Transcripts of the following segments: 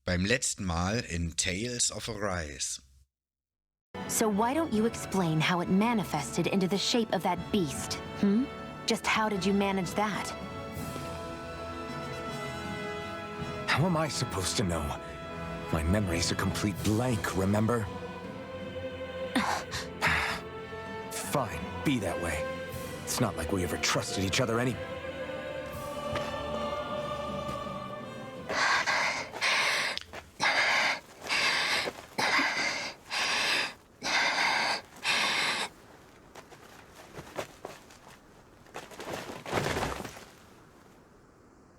Beim letzten Mal in Tales of Arise. So why don't you explain how it manifested into the shape of that beast, Just how did you manage that? How am I supposed to know? My memory's a complete blank, remember? Fine, be that way. It's not like we ever trusted each other any...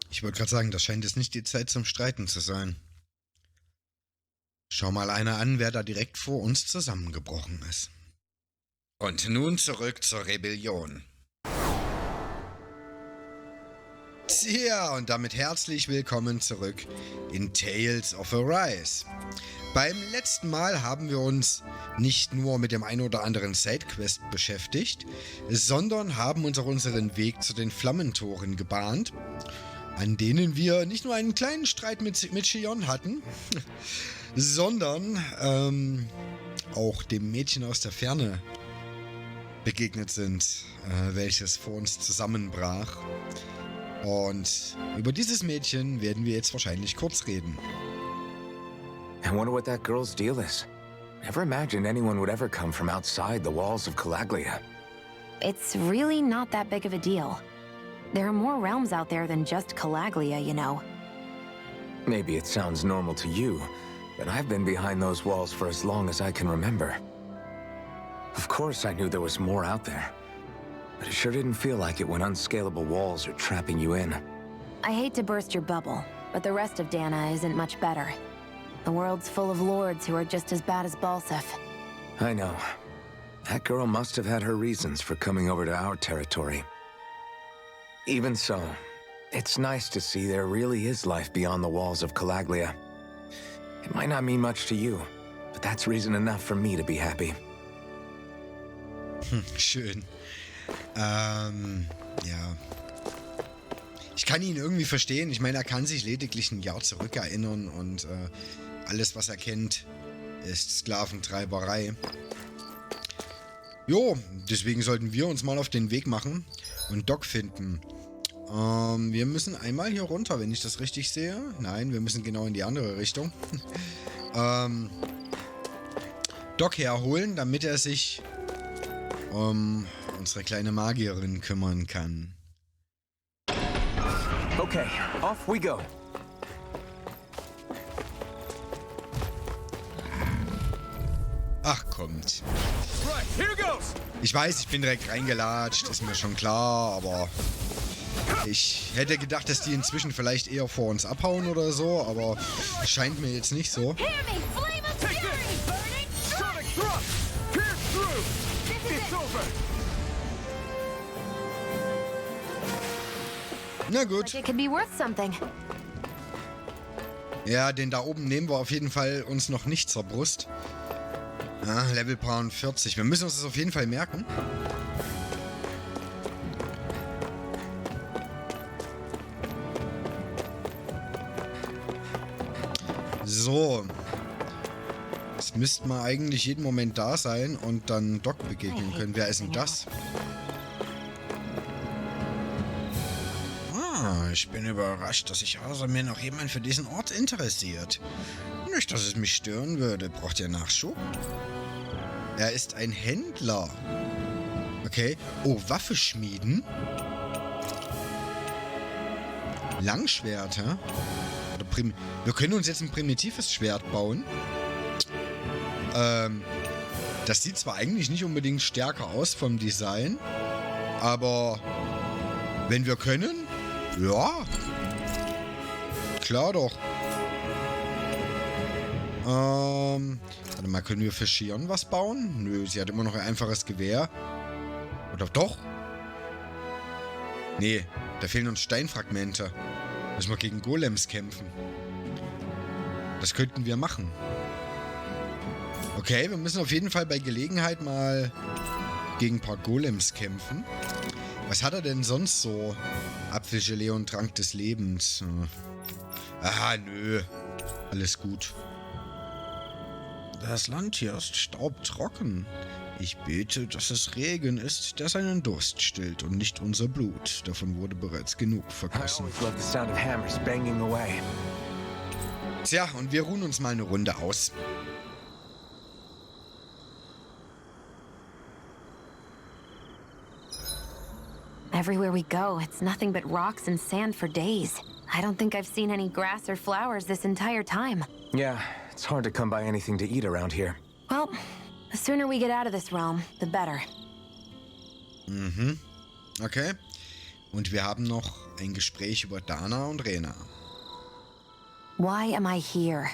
Ich wollte gerade sagen, das scheint jetzt nicht die Zeit zum Streiten zu sein. Schau mal einer an, wer da direkt vor uns zusammengebrochen ist. Und nun zurück zur Rebellion. Tja, und damit herzlich willkommen zurück in Tales of Arise. Beim letzten Mal haben wir uns nicht nur mit dem ein oder anderen Sidequest beschäftigt, sondern haben uns auch unseren Weg zu den Flammentoren gebahnt, an denen wir nicht nur einen kleinen Streit mit Shion hatten, sondern auch dem Mädchen aus der Ferne begegnet sind, welches vor uns zusammenbrach. Und über dieses Mädchen werden wir jetzt wahrscheinlich kurz reden. I wonder what that girl's deal is. Never imagined anyone would ever come from outside the walls of Calaglia. It's really not that big of a deal. There are more realms out there than just Calaglia, you know. Maybe it sounds normal to you, but I've been behind those walls for as long as I can remember. Of course I knew there was more out there, but it sure didn't feel like it when unscalable walls are trapping you in. I hate to burst your bubble, but the rest of Dana isn't much better. The world's full of lords who are just as bad as Balsef. I know. That girl must have had her reasons for coming over to our territory. Even so, it's nice to see there really is life beyond the walls of Calaglia. It might not mean much to you, but that's reason enough for me to be happy. Schön. Ja. Ich kann ihn irgendwie verstehen. Ich meine, er kann sich lediglich ein Jahr zurückerinnern und alles, was er kennt, ist Sklaventreiberei. Jo, deswegen sollten wir uns mal auf den Weg machen und Doc finden. Wir müssen einmal hier runter, wenn ich das richtig sehe. Nein, wir müssen genau in die andere Richtung. Doc herholen, damit er sich um unsere kleine Magierin kümmern kann. Okay, off we go. Ach, kommt. Right, here goes. Ich weiß, ich bin direkt reingelatscht, ist mir schon klar, aber ich hätte gedacht, dass die inzwischen vielleicht eher vor uns abhauen oder so, aber scheint mir jetzt nicht so. Na gut. Ja, den da oben nehmen wir auf jeden Fall uns noch nicht zur Brust. Ja, Level 40. Wir müssen uns das auf jeden Fall merken. So. Jetzt müssten wir eigentlich jeden Moment da sein und dann Doc begegnen können. Wer ist denn das? Ich bin überrascht, dass sich außer mir noch jemand für diesen Ort interessiert. Nicht, dass es mich stören würde. Braucht ihr Nachschub? Er ist ein Händler. Okay. Oh, Waffe schmieden. Langschwert, hä? Oder wir können uns jetzt ein primitives Schwert bauen. Das sieht zwar eigentlich nicht unbedingt stärker aus vom Design, aber wenn wir können, ja, klar doch. Warte mal, können wir für Shion was bauen? Nö, sie hat immer noch ein einfaches Gewehr. Oder doch? Nee, da fehlen uns Steinfragmente. Müssen wir gegen Golems kämpfen. Das könnten wir machen. Okay, wir müssen auf jeden Fall bei Gelegenheit mal gegen ein paar Golems kämpfen. Was hat er denn sonst so? Apfelgelee und Trank des Lebens. Ah, nö. Alles gut. Das Land hier ist staubtrocken. Ich bete, dass es Regen ist, der seinen Durst stillt und nicht unser Blut. Davon wurde bereits genug I vergossen. always love the sound of hammers banging away. Tja, und wir ruhen uns mal eine Runde aus. Everywhere we go, it's nothing but rocks and sand for days. I don't think I've seen any grass or flowers this entire time. Yeah, it's hard to come by anything to eat around here. Well, the sooner we get out of this realm, the better. Mhm. Okay. Und wir haben noch ein Gespräch über Dana und Rena. Why am I here?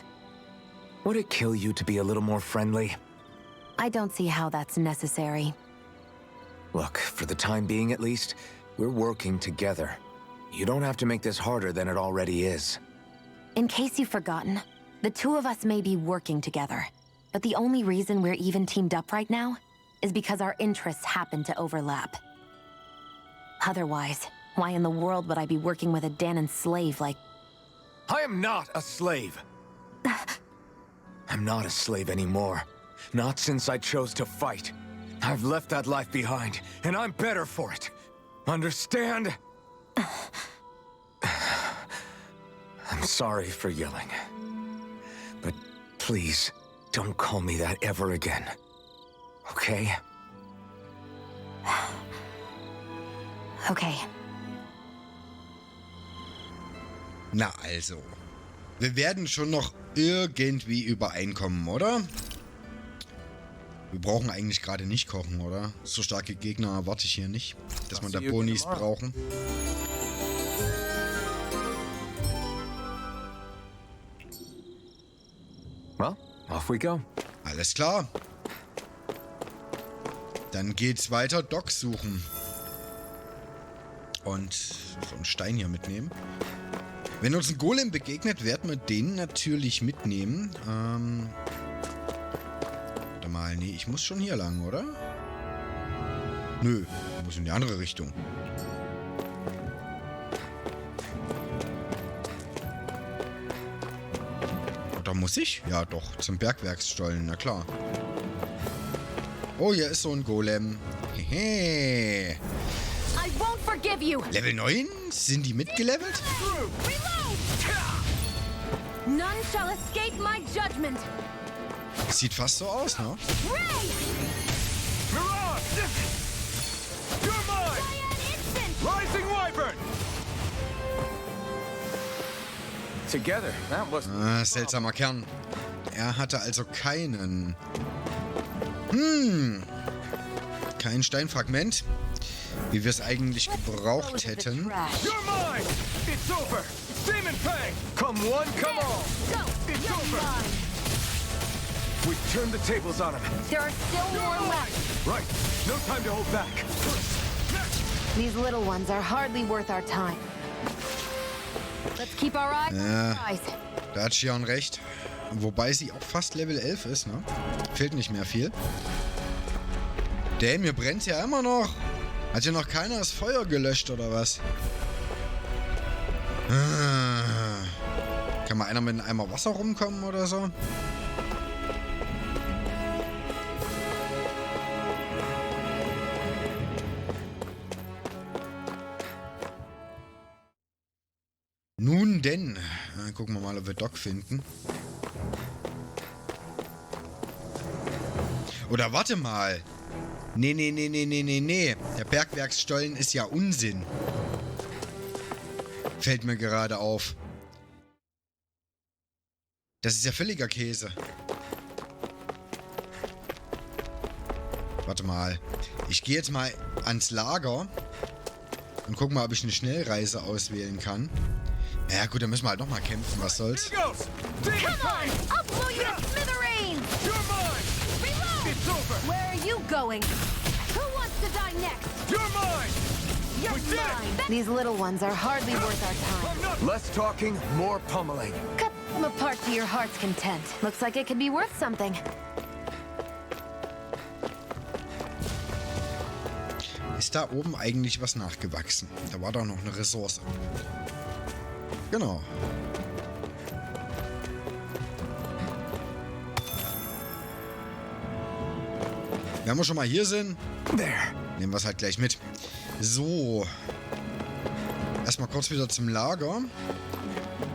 Would it kill you to be a little more friendly? I don't see how that's necessary. Look, for the time being at least, we're working together. You don't have to make this harder than it already is. In case you've forgotten, the two of us may be working together, but the only reason we're even teamed up right now is because our interests happen to overlap. Otherwise, why in the world would I be working with a Danon slave like... I am not a slave. I'm not a slave anymore. Not since I chose to fight. I've left that life behind, and I'm better for it. Understand? I'm sorry for yelling. But please, don't call me that ever again. Okay? Okay. Na also. Wir werden schon noch irgendwie übereinkommen, oder? Wir brauchen eigentlich gerade nicht kochen, oder? So starke Gegner erwarte ich hier nicht, dass man da Bonis brauchen. Well, off we go. Alles klar. Dann geht's weiter. Doc suchen. Und so einen Stein hier mitnehmen. Wenn uns ein Golem begegnet, werden wir den natürlich mitnehmen. Warte mal, nee, ich muss schon hier lang, oder? Nö, ich muss in die andere Richtung. Oder muss ich? Ja, doch, zum Bergwerksstollen, na klar. Oh, hier ist so ein Golem. Hehe. Level 9? Sind die mitgelevelt? None shall escape my judgment. Sieht fast so aus, ne? Together, that was Seltsamer Kern. Er hatte also keinen. Kein Steinfragment, wie wir es eigentlich gebraucht hätten. Come one, come all. It's over. We turned the tables on him. There are still more left. Right. No time to hold back. These little ones are hardly worth our time. Let's keep our eyes on the prize. Da hat Shion recht. Wobei sie auch fast Level 11 ist, ne? Fehlt nicht mehr viel. Damn, hier brennt ja immer noch. Hat hier noch keiner das Feuer gelöscht, oder was? Kann mal einer mit einem Eimer Wasser rumkommen oder so? Nun denn. Gucken wir mal, ob wir Doc finden. Oder warte mal. Nee. Der Bergwerksstollen ist ja Unsinn. Fällt mir gerade auf. Das ist ja völliger Käse. Warte mal. Ich gehe jetzt mal ans Lager und guck mal, ob ich eine Schnellreise auswählen kann. Ja gut, dann müssen wir halt nochmal kämpfen. Was soll's? Come on! I'll blow you to smithereens! You're mine. Reload! It's over. Where are you going? Who wants to die next? You're mine. You're mine! These little ones are hardly worth our time. Less talking, more pummeling. Cut them apart to your heart's content. Looks like it could be worth something. Ist da oben eigentlich was nachgewachsen? Da war doch noch eine Ressource. Genau. Wenn wir schon mal hier sind, There. nehmen wir es halt gleich mit. So. Erstmal kurz wieder zum Lager.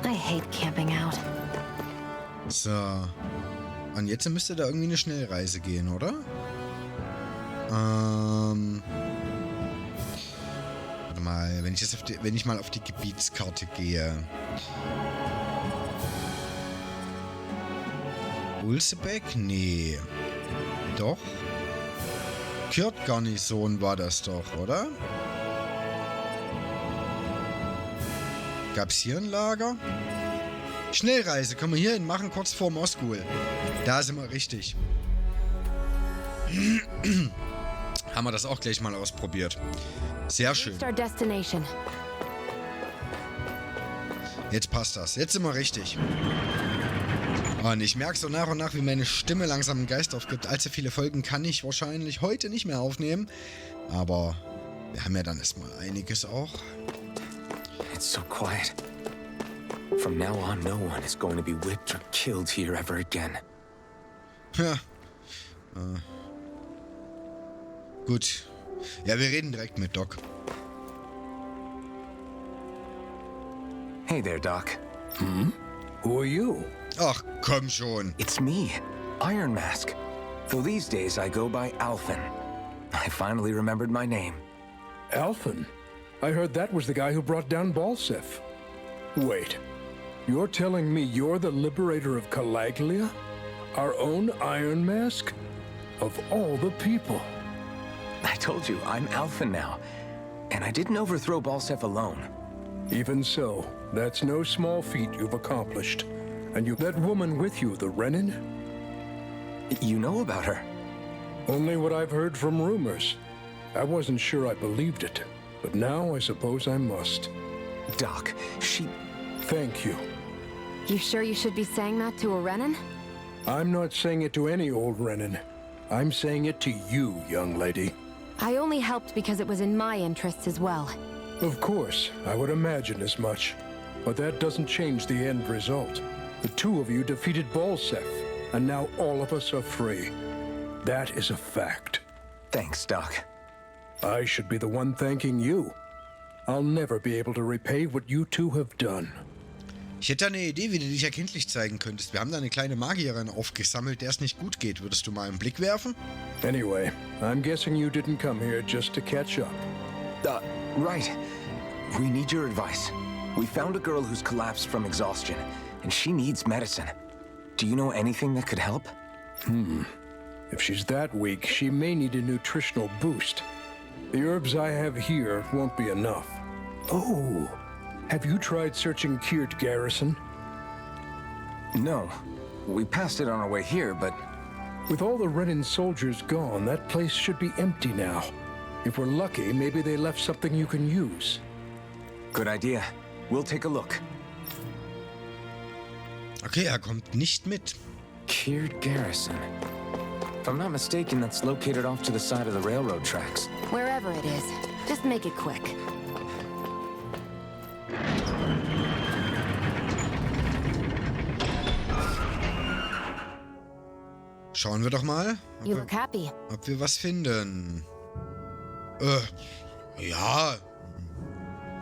I hate camping out. So. Und jetzt müsste da irgendwie eine Schnellreise gehen, oder? Warte mal, wenn ich mal auf die Gebietskarte gehe. Ulsebeck? Nee. Doch. Kurt-Garnison war das doch, oder? Gab's hier ein Lager? Schnellreise, können wir hier hin machen, kurz vor Moskau. Da sind wir richtig. Haben wir das auch gleich mal ausprobiert. Sehr schön. Jetzt passt das. Jetzt sind wir richtig. Und ich merke so nach und nach, wie meine Stimme langsam einen Geist aufgibt. Allzu viele Folgen kann ich wahrscheinlich heute nicht mehr aufnehmen. Aber wir haben ja dann erstmal einiges auch. It's so quiet. From now on, no one is going to be whipped or killed here ever again. Ja. Gut. Ja, wir reden direkt mit Doc. Hey there, Doc. Who are you? Ach, komm schon. It's me, Iron Mask. Though these days I go by Alphen. I finally remembered my name. Alphen? I heard that was the guy who brought down Balsef. Wait, you're telling me you're the liberator of Calaglia? Our own Iron Mask? Of all the people. I told you, I'm Alphen now. And I didn't overthrow Balsef alone. Even so, that's no small feat you've accomplished. And that woman with you, the Renin? You know about her? Only what I've heard from rumors. I wasn't sure I believed it, but now I suppose I must. Doc, she... Thank you. You sure you should be saying that to a Renin? I'm not saying it to any old Renin. I'm saying it to you, young lady. I only helped because it was in my interests as well. Of course, I would imagine as much. But that doesn't change the end result. The two of you defeated Balsef, and now all of us are free. That is a fact. Thanks, Doc. I should be the one thanking you. I'll never be able to repay what you two have done. Ich hätte da eine Idee, wie du dich erkenntlich zeigen könntest. Wir haben da eine kleine Magierin aufgesammelt, der es nicht gut geht. Würdest du mal einen Blick werfen? Anyway, I'm guessing you didn't come here just to catch up. Right. We need your advice. We found a girl who's collapsed from exhaustion, and she needs medicine. Do you know anything that could help? If she's that weak, she may need a nutritional boost. The herbs I have here won't be enough. Oh, have you tried searching Kirt Garrison? No. We passed it on our way here, but... With all the Renin soldiers gone, that place should be empty now. If we're lucky, maybe they left something you can use. Good idea. We'll take a look. Okay, er kommt nicht mit. Kirt Garrison. If I'm not mistaken, that's located off to the side of the railroad tracks. Wherever it is, just make it quick. Schauen wir doch mal, You look happy. ob wir was finden. Ja.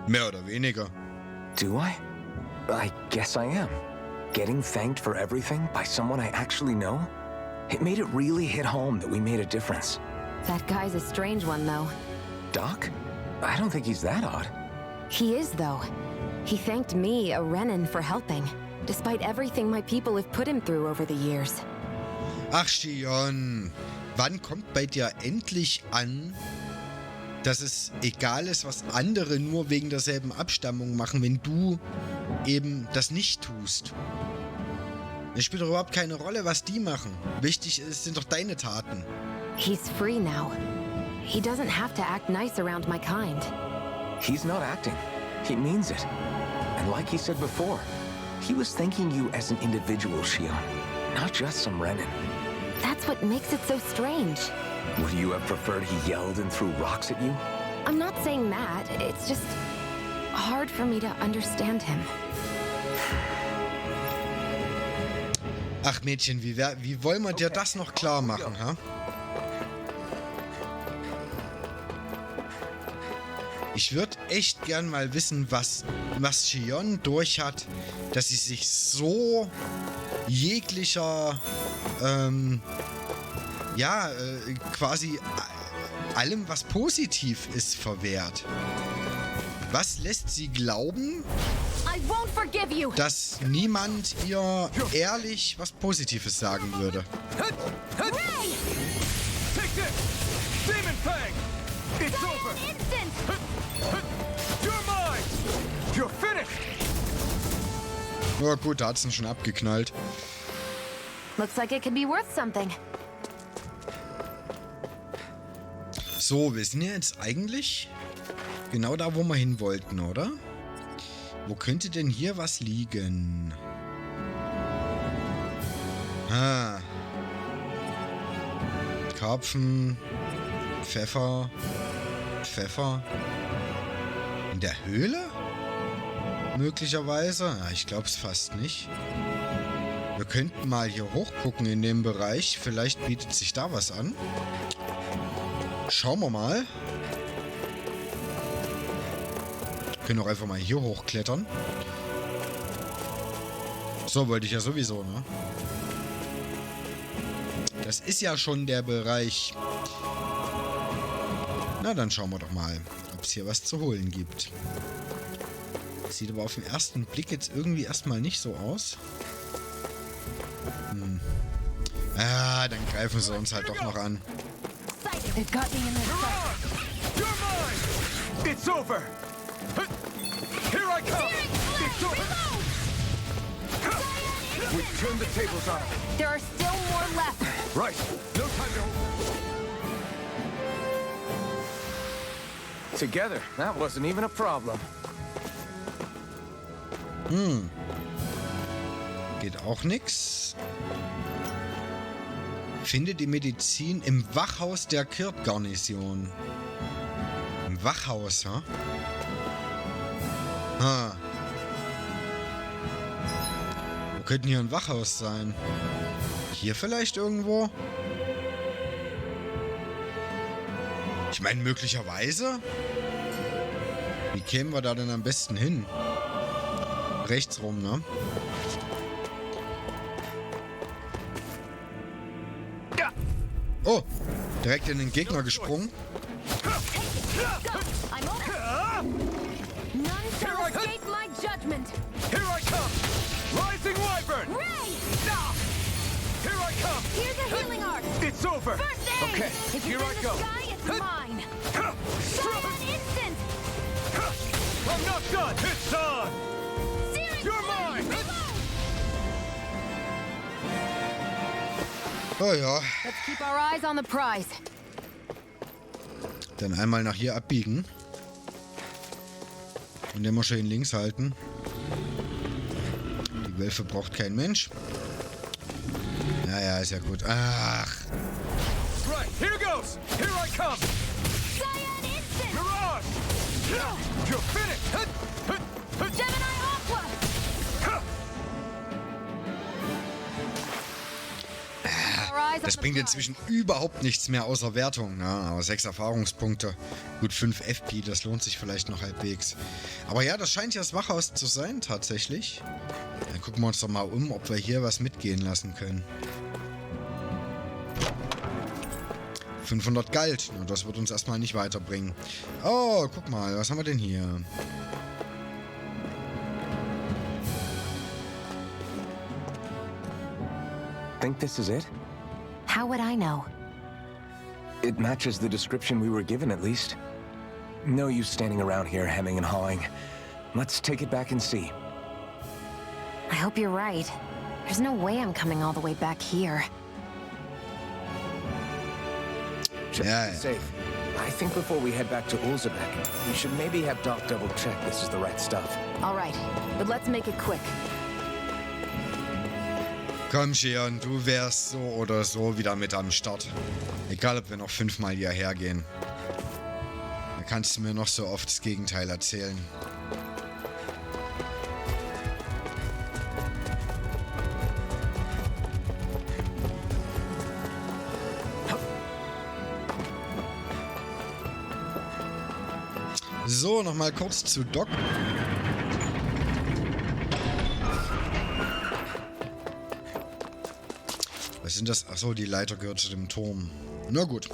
Mehr oder weniger. Do I? I guess I am. Getting thanked for everything by someone I actually know? It made it really hit home that we made a difference. That guy's a strange one, though. Doc? I don't think he's that odd. He is, though. He thanked me, a Renin, for helping, despite everything my people have put him through over the years. Ach, Shion, wann kommt bei dir endlich an, dass es egal ist, was andere nur wegen derselben Abstammung machen, wenn du eben das nicht tust? Es spielt doch überhaupt keine Rolle, was die machen. Wichtig sind doch deine Taten. He's free now. He doesn't have to act nice around my kind. He's not acting. He means it. And like he said before, he was thanking you as an individual, Shion, not just some Renin. That's what makes it so strange. Would you have preferred he yelled and threw rocks at you? I'm not saying that. It's just hard for me to understand him. Ach Mädchen, wie wollen wir dir das noch klar machen, ha? Ich würde echt gern mal wissen, was Shion durch hat, dass sie sich so jeglicher, quasi allem, was positiv ist, verwehrt. Was lässt sie glauben, dass niemand ihr ehrlich was Positives sagen würde? Na gut, da hat's ihn schon abgeknallt. Looks like it could be worth something. So, wir sind ja jetzt eigentlich genau da, wo wir hin wollten, oder? Wo könnte denn hier was liegen? Ah. Karpfen. Pfeffer. In der Höhle? Möglicherweise? Ja, ich glaube es fast nicht. Wir könnten mal hier hochgucken in dem Bereich. Vielleicht bietet sich da was an. Schauen wir mal. Wir können auch einfach mal hier hochklettern. So, wollte ich ja sowieso, ne? Das ist ja schon der Bereich. Na, dann schauen wir doch mal, ob es hier was zu holen gibt. Sieht aber auf den ersten Blick jetzt irgendwie erstmal nicht so aus. Ah, dann greifen sie uns halt doch noch an. It's over. Here I come. It's over. We turned the tables on. There are still more left. Right. No time to hold. Together, that wasn't even a problem. Geht auch nix. Finde die Medizin im Wachhaus der Kirt-Garnison. Im Wachhaus, ha? Wo könnte hier ein Wachhaus sein? Hier vielleicht irgendwo? Ich meine, möglicherweise. Wie kämen wir da denn am besten hin? Rechts rum, ne? Oh, direkt in den Gegner gesprungen. It's over. Okay, here I go. I'm not done. It's on. You're mine. Oh ja. Let's keep our eyes on the prize. Dann einmal nach hier abbiegen. Und immer schön links halten. Die Wölfe braucht kein Mensch. Ja, ist ja gut. Ach. Right, here goes. Here I come. Mirage. You're finished. Das bringt inzwischen überhaupt nichts mehr außer Wertung. Ja, aber 6 Erfahrungspunkte. Gut, 5 FP, das lohnt sich vielleicht noch halbwegs. Aber ja, das scheint ja das Wachhaus zu sein, tatsächlich. Dann gucken wir uns doch mal um, ob wir hier was mitgehen lassen können. 500 Geld. Na, das wird uns erstmal nicht weiterbringen. Oh, guck mal, was haben wir denn hier? Think this is it? How would I know? It matches the description we were given, at least. No use standing around here hemming and hawing. Let's take it back and see. I hope you're right. There's no way I'm coming all the way back here. Just to be safe, I think before we head back to Ulzebek, we should maybe have Doc double check this is the right stuff. All right, but let's make it quick. Komm, Shion, du wärst so oder so wieder mit am Start. Egal, ob wir noch 5-mal hierher gehen. Da kannst du mir noch so oft das Gegenteil erzählen. So, nochmal kurz zu Doc. Was sind das? Achso, die Leiter gehört zu dem Turm. Na gut.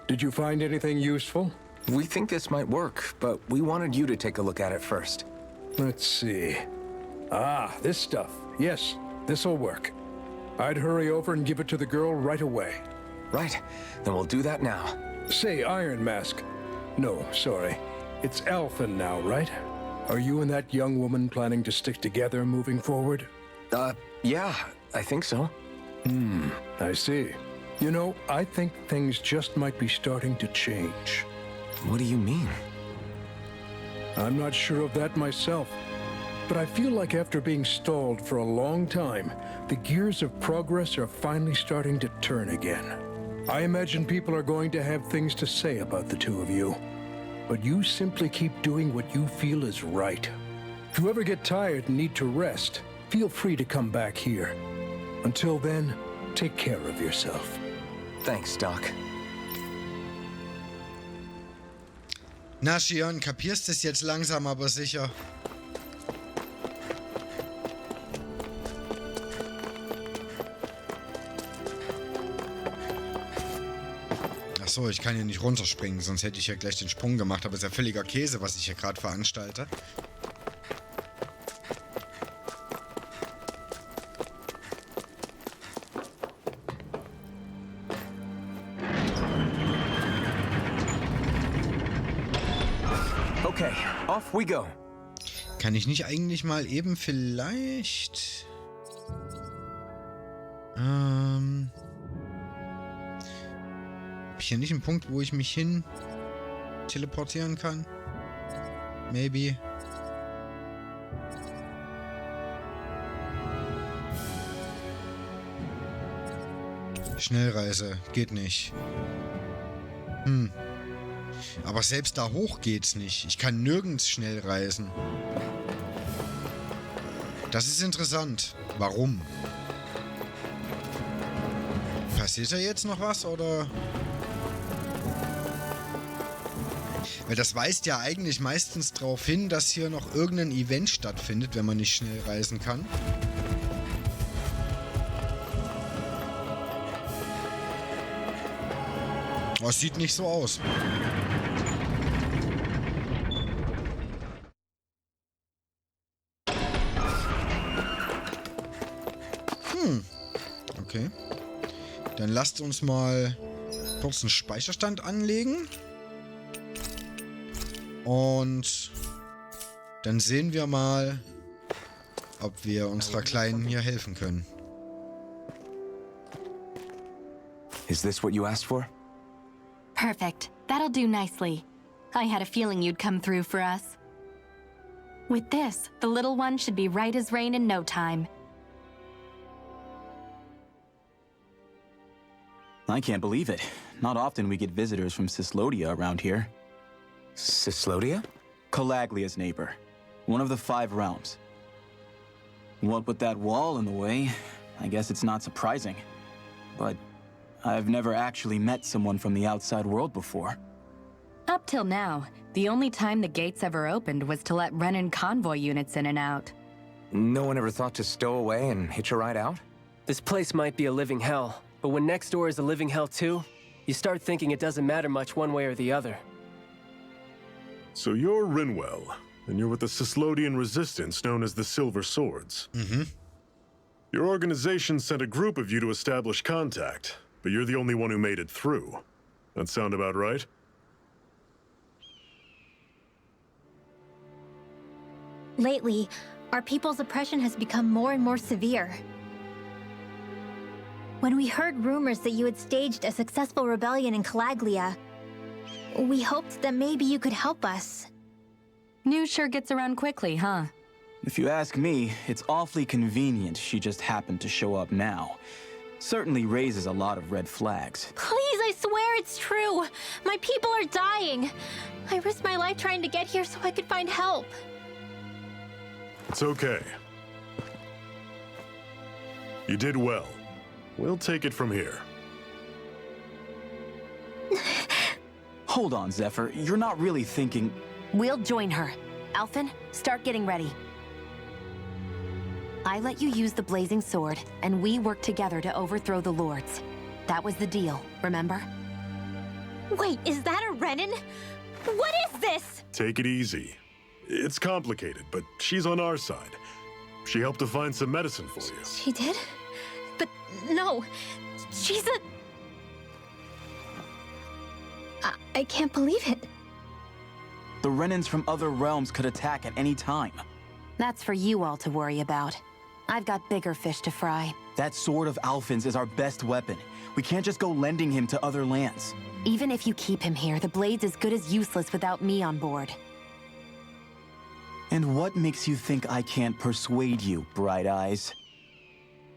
Did you find anything useful? We think this might work, but we wanted you to take a look at it first. Let's see. Ah, this stuff. Yes, this'll work. I'd hurry over and give it to the girl right away. Right, then we'll do that now. Say, Iron Mask. No, sorry. It's Elfin now, right? Are you and that young woman planning to stick together moving forward? Yeah, I think so. I see. You know, I think things just might be starting to change. What do you mean? I'm not sure of that myself, but I feel like after being stalled for a long time, the gears of progress are finally starting to turn again. I imagine people are going to have things to say about the two of you, but you simply keep doing what you feel is right. If you ever get tired and need to rest, feel free to come back here. Until then, take care of yourself. Thanks, Doc. Na, Shion, kapierst es jetzt langsam, aber sicher. Achso, ich kann hier nicht runterspringen, sonst hätte ich ja gleich den Sprung gemacht. Aber es ist ja völliger Käse, was ich hier gerade veranstalte. Okay, off we go. Kann ich nicht eigentlich mal eben vielleicht... Hab ich hier nicht einen Punkt, wo ich mich hin teleportieren kann? Maybe. Schnellreise. Geht nicht. Aber selbst da hoch geht's nicht. Ich kann nirgends schnell reisen. Das ist interessant. Warum? Passiert da jetzt noch was, oder? Weil das weist ja eigentlich meistens darauf hin, dass hier noch irgendein Event stattfindet, wenn man nicht schnell reisen kann. Oh, es sieht nicht so aus. Okay. Dann lasst uns mal kurz einen Speicherstand anlegen. Und dann sehen wir mal, ob wir unserer Kleinen hier helfen können. Is this what you asked for? Perfect. That'll do nicely. I had a feeling you'd come through for us. With this, the little one should be right as rain in no time. I can't believe it. Not often we get visitors from Cislodia around here. Cislodia? Calaglia's neighbor. One of the 5 realms. What with that wall in the way, I guess it's not surprising. But I've never actually met someone from the outside world before. Up till now, the only time the gates ever opened was to let Renan convoy units in and out. No one ever thought to stow away and hitch a ride out? This place might be a living hell, but when next door is a living hell too, you start thinking it doesn't matter much one way or the other. So you're Rinwell, and you're with the Cislodian resistance known as the Silver Swords. Mm-hmm. Your organization sent a group of you to establish contact, but you're the only one who made it through. That sound about right? Lately, our people's oppression has become more and more severe. When we heard rumors that you had staged a successful rebellion in Calaglia, we hoped that maybe you could help us. News sure gets around quickly, huh? If you ask me, it's awfully convenient she just happened to show up now. Certainly raises a lot of red flags. Please, I swear it's true! My people are dying! I risked my life trying to get here so I could find help. It's okay. You did well. We'll take it from here. Hold on, Zephyr. You're not really thinking... We'll join her. Alphen, start getting ready. I let you use the blazing sword, and we worked together to overthrow the lords. That was the deal, remember? Wait, is that a Renan? What is this? Take it easy. It's complicated, but she's on our side. She helped to find some medicine for you. She did? But no, she's a... I can't believe it. The Renans from other realms could attack at any time. That's for you all to worry about. I've got bigger fish to fry. That sword of Alphen's is our best weapon. We can't just go lending him to other lands. Even if you keep him here, the blade's as good as useless without me on board. And what makes you think I can't persuade you, Bright Eyes?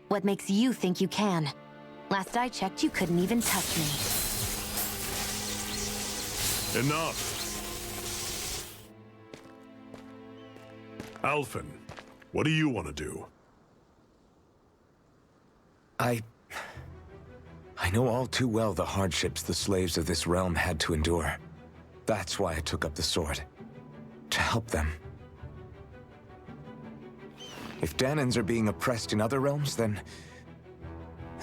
What makes you think you can? Last I checked, you couldn't even touch me. Enough. Alphen, what do you want to do? I know all too well the hardships the slaves of this realm had to endure. That's why I took up the sword. To help them. If Danans are being oppressed in other realms, then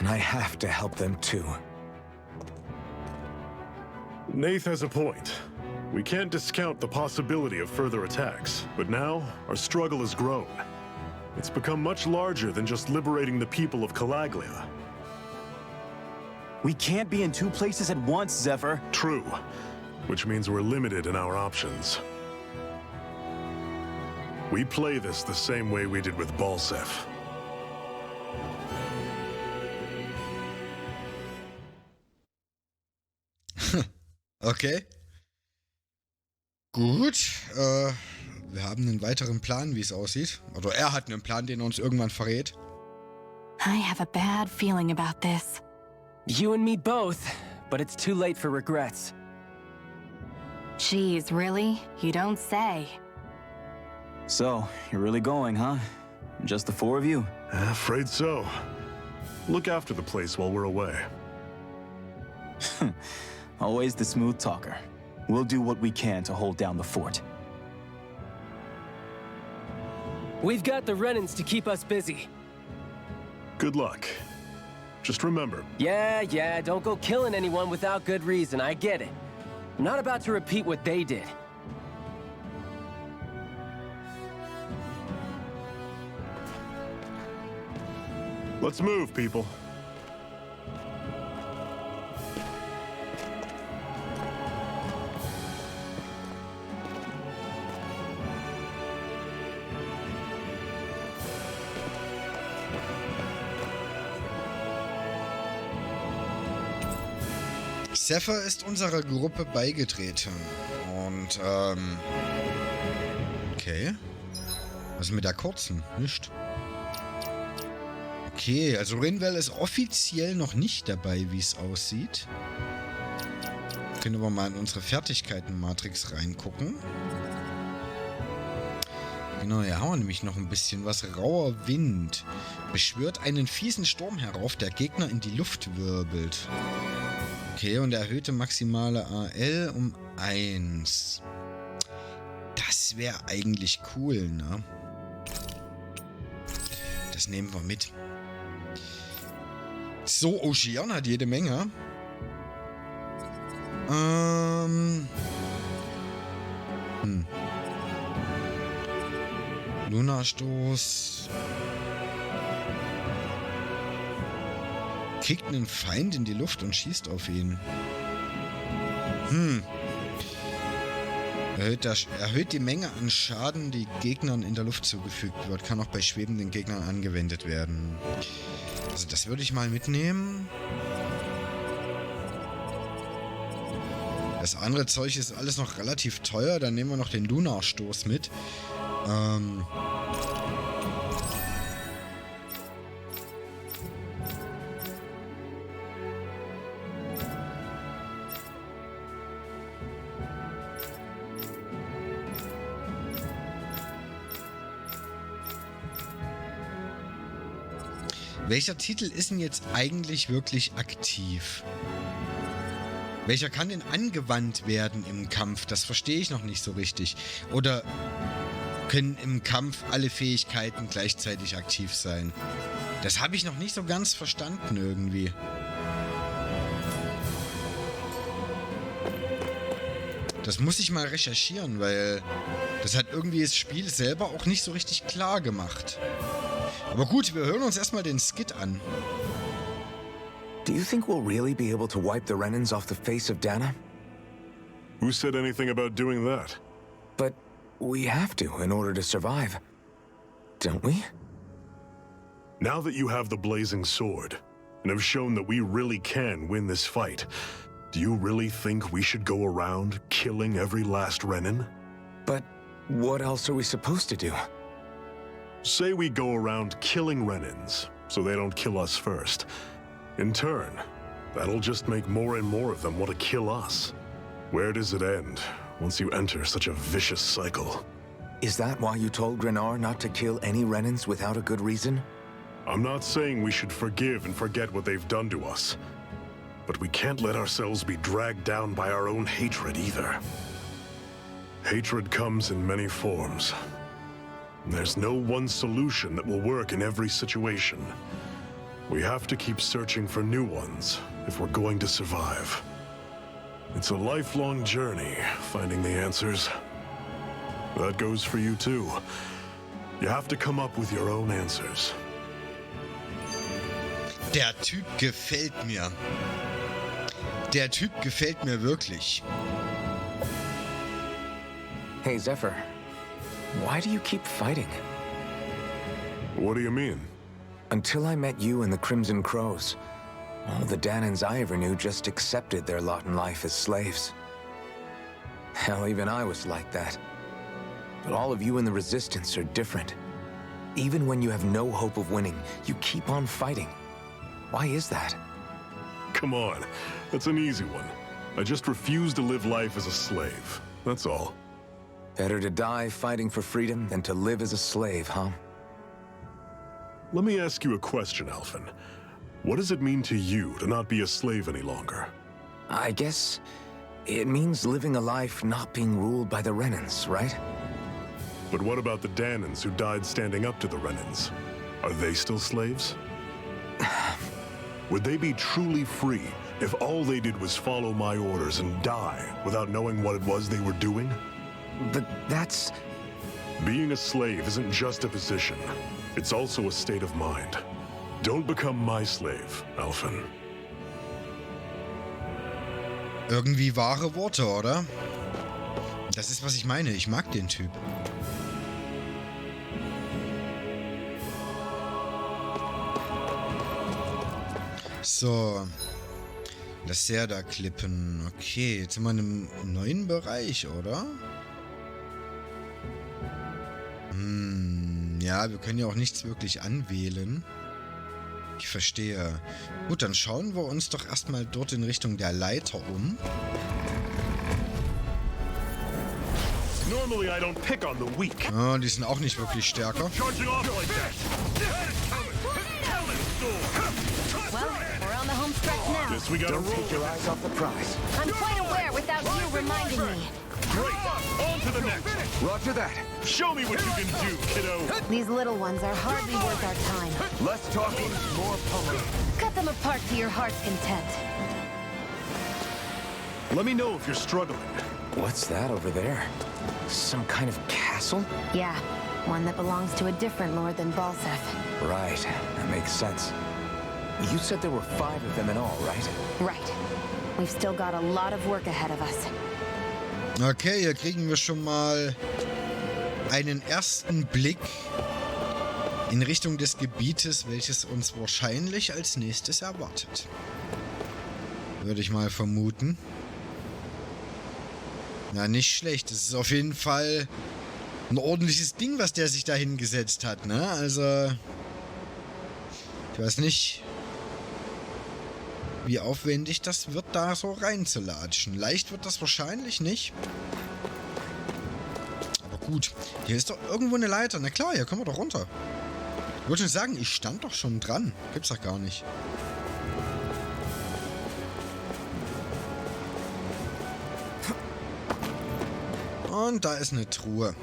I have to help them too. Nath has a point. We can't discount the possibility of further attacks, but now our struggle has grown. It's become much larger than just liberating the people of Calaglia. We can't be in two places at once, Zephyr. True, which means we're limited in our options. We play this the same way we did with Balsef. Okay. Gut. Wir haben einen weiteren Plan, wie es aussieht. Oder er hat einen Plan, den er uns irgendwann verrät. I have a bad feeling about this. You and me both, but it's too late for regrets. Geez, really? You don't say. So, you're really going, huh? Just the four of you? Afraid so. Look after the place while we're away. Always the smooth talker. We'll do what we can to hold down the fort. We've got the Renans to keep us busy. Good luck. Just remember. Yeah, don't go killing anyone without good reason, I get it. I'm not about to repeat what they did. Let's move, people. Zephyr ist unserer Gruppe beigetreten. Und, okay. Was ist mit der kurzen? Nicht. Okay, also Rinwell ist offiziell noch nicht dabei, wie es aussieht. Können wir mal in unsere Fertigkeiten-Matrix reingucken. Genau, hier haben wir nämlich noch ein bisschen was. Rauer Wind. Beschwört einen fiesen Sturm herauf, der Gegner in die Luft wirbelt. Okay, und erhöhte maximale AL um 1. Das wäre eigentlich cool, ne? Das nehmen wir mit. So, Ocean hat jede Menge. Lunarstoß. Kickt einen Feind in die Luft und schießt auf ihn. Erhöht die Menge an Schaden, die Gegnern in der Luft zugefügt wird. Kann auch bei schwebenden Gegnern angewendet werden. Also das würde ich mal mitnehmen. Das andere Zeug ist alles noch relativ teuer. Dann nehmen wir noch den Lunarstoß mit. Welcher Titel ist denn jetzt eigentlich wirklich aktiv? Welcher kann denn angewandt werden im Kampf? Das verstehe ich noch nicht so richtig. Oder können im Kampf alle Fähigkeiten gleichzeitig aktiv sein? Das habe ich noch nicht so ganz verstanden irgendwie. Das muss ich mal recherchieren, weil das hat irgendwie das Spiel selber auch nicht so richtig klar gemacht. Aber gut, wir hören uns erstmal den Skit an. Do you think we'll really be able to wipe the Renans off the face of Dana? Who said anything about doing that? But we have to in order to survive, don't we? Now that you have the blazing sword, and have shown that we really can win this fight, do you really think we should go around killing every last Renan? But what else are we supposed to do? Say we go around killing Renans, so they don't kill us first. In turn, that'll just make more and more of them want to kill us. Where does it end once you enter such a vicious cycle? Is that why you told Grenar not to kill any Renans without a good reason? I'm not saying we should forgive and forget what they've done to us, but we can't let ourselves be dragged down by our own hatred either. Hatred comes in many forms. There's no one solution that will work in every situation. We have to keep searching for new ones if we're going to survive. It's a lifelong journey, finding the answers. That goes for you too. You have to come up with your own answers. Der Typ gefällt mir. Der Typ gefällt mir wirklich. Hey, Zephyr. Why do you keep fighting? What do you mean? Until I met you and the Crimson Crows, all the Danans I ever knew just accepted their lot in life as slaves. Hell, even I was like that. But all of you in the Resistance are different. Even when you have no hope of winning, you keep on fighting. Why is that? Come on, that's an easy one. I just refuse to live life as a slave, that's all. Better to die fighting for freedom than to live as a slave, huh? Let me ask you a question, Alphen. What does it mean to you to not be a slave any longer? I guess it means living a life not being ruled by the Renans, right? But what about the Danans who died standing up to the Renans? Are they still slaves? Would they be truly free if all they did was follow my orders and die without knowing what it was they were doing? But that's... Being a slave isn't just a position. It's also a state of mind. Don't become my slave, Alphen. Irgendwie wahre Worte, oder? Das ist, was ich meine. Ich mag den Typ. So. Das da klippen. Okay, jetzt sind wir in einem neuen Bereich, oder? Ja, wir können ja auch nichts wirklich anwählen. Ich verstehe. Gut, dann schauen wir uns doch erstmal dort in Richtung der Leiter um. Oh, die sind auch nicht wirklich stärker. Well, we're on the home stretch now. Guess we gotta Don't take your roll. eyes off the prize. I'm quite aware without you reminding me. Great. On to the next. Roger that. Show me what you can do, kiddo. These little ones are hardly worth our time. Less talking, more pummeling. Cut them apart to your heart's content. Let me know if you're struggling. What's that over there? Some kind of castle? Yeah, one that belongs to a different lord than Balsef. Right, that makes sense. You said there were 5 of them in all, right? Right. We've still got a lot of work ahead of us. Okay, hier kriegen wir schon mal einen ersten Blick in Richtung des Gebietes, welches uns wahrscheinlich als nächstes erwartet. Würde ich mal vermuten. Na, nicht schlecht. Das ist auf jeden Fall ein ordentliches Ding, was der sich da hingesetzt hat, ne? Also, ich weiß nicht, wie aufwendig das wird, da so reinzulatschen. Leicht wird das wahrscheinlich nicht. Aber gut, hier ist doch irgendwo eine Leiter. Na klar, hier kommen wir doch runter. Ich wollte schon sagen, ich stand doch schon dran. Gibt's doch gar nicht. Und da ist eine Truhe.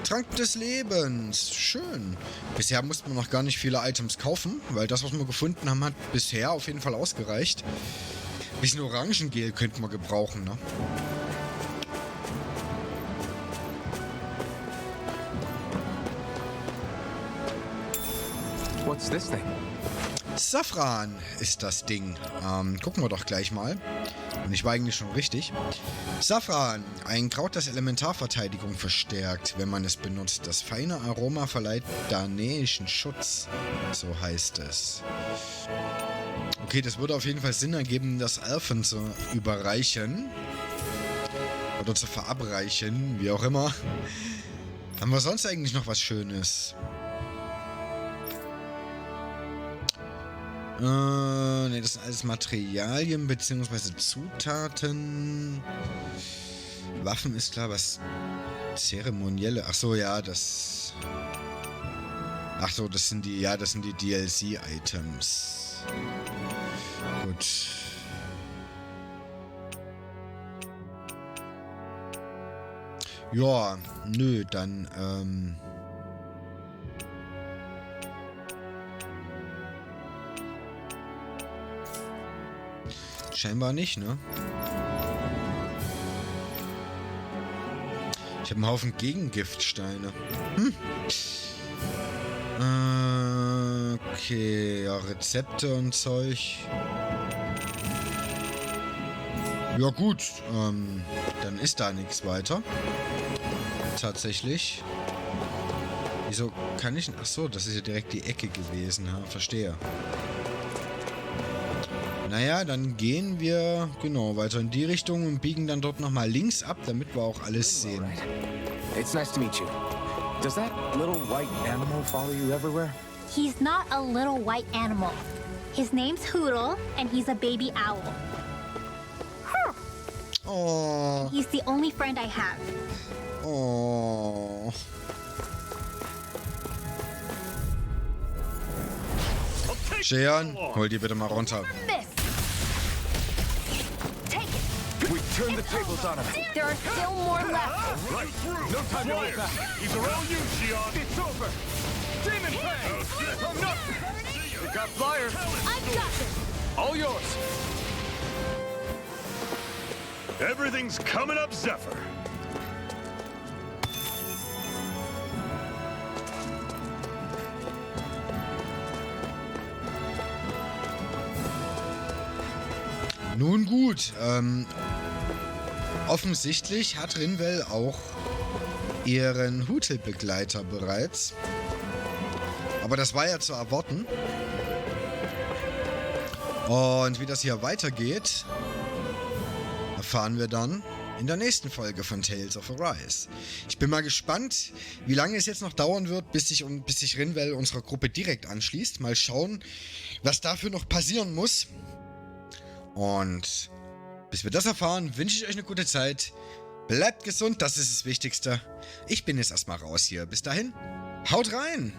Trank des Lebens. Schön. Bisher mussten wir noch gar nicht viele Items kaufen, weil das, was wir gefunden haben, hat bisher auf jeden Fall ausgereicht. Bisschen Orangengel könnten wir gebrauchen, ne? What's this thing? Safran ist das Ding. Gucken wir doch gleich mal. Und ich war eigentlich schon richtig. Safran, ein Kraut, das Elementarverteidigung verstärkt, wenn man es benutzt. Das feine Aroma verleiht danäischen Schutz. So heißt es. Okay, das würde auf jeden Fall Sinn ergeben, das Elfen zu überreichen. Oder zu verabreichen, wie auch immer. Haben wir sonst eigentlich noch was Schönes? Ne, das sind alles Materialien bzw. Zutaten. Waffen ist klar, was zeremonielle. Ach so, ja, das. Ach so, das sind die, ja, das sind die DLC-Items. Gut. Ja, nö, dann, scheinbar nicht, ne? Ich habe einen Haufen Gegengiftsteine. Okay, ja, Rezepte und Zeug. Ja gut, dann ist da nichts weiter. Tatsächlich. Wieso kann ich... Ach so, das ist ja direkt die Ecke gewesen, ha? Verstehe. Naja, dann gehen wir, genau, weiter in die Richtung und biegen dann dort nochmal links ab, damit wir auch alles sehen. It's nice to meet you. Does that little white animal follow you everywhere? He's not a little white animal. His name's Hoodle, and he's a baby owl. Oh. He's the only friend I have. Oh. Shean, hol die bitte mal runter. We turned the tables on him. There are still more left. Right through. No time to wait. He's around you, Shion. It's over. Demon Fang! From nothing. You got flyers. I've got this. All yours. Everything's coming up, Zephyr. Nun gut, offensichtlich hat Rinwell auch ihren Hutel-Begleiter bereits. Aber das war ja zu erwarten. Und wie das hier weitergeht, erfahren wir dann in der nächsten Folge von Tales of Arise. Ich bin mal gespannt, wie lange es jetzt noch dauern wird, bis sich Rinwell unserer Gruppe direkt anschließt. Mal schauen, was dafür noch passieren muss. Und bis wir das erfahren, wünsche ich euch eine gute Zeit. Bleibt gesund, das ist das Wichtigste. Ich bin jetzt erstmal raus hier. Bis dahin, haut rein!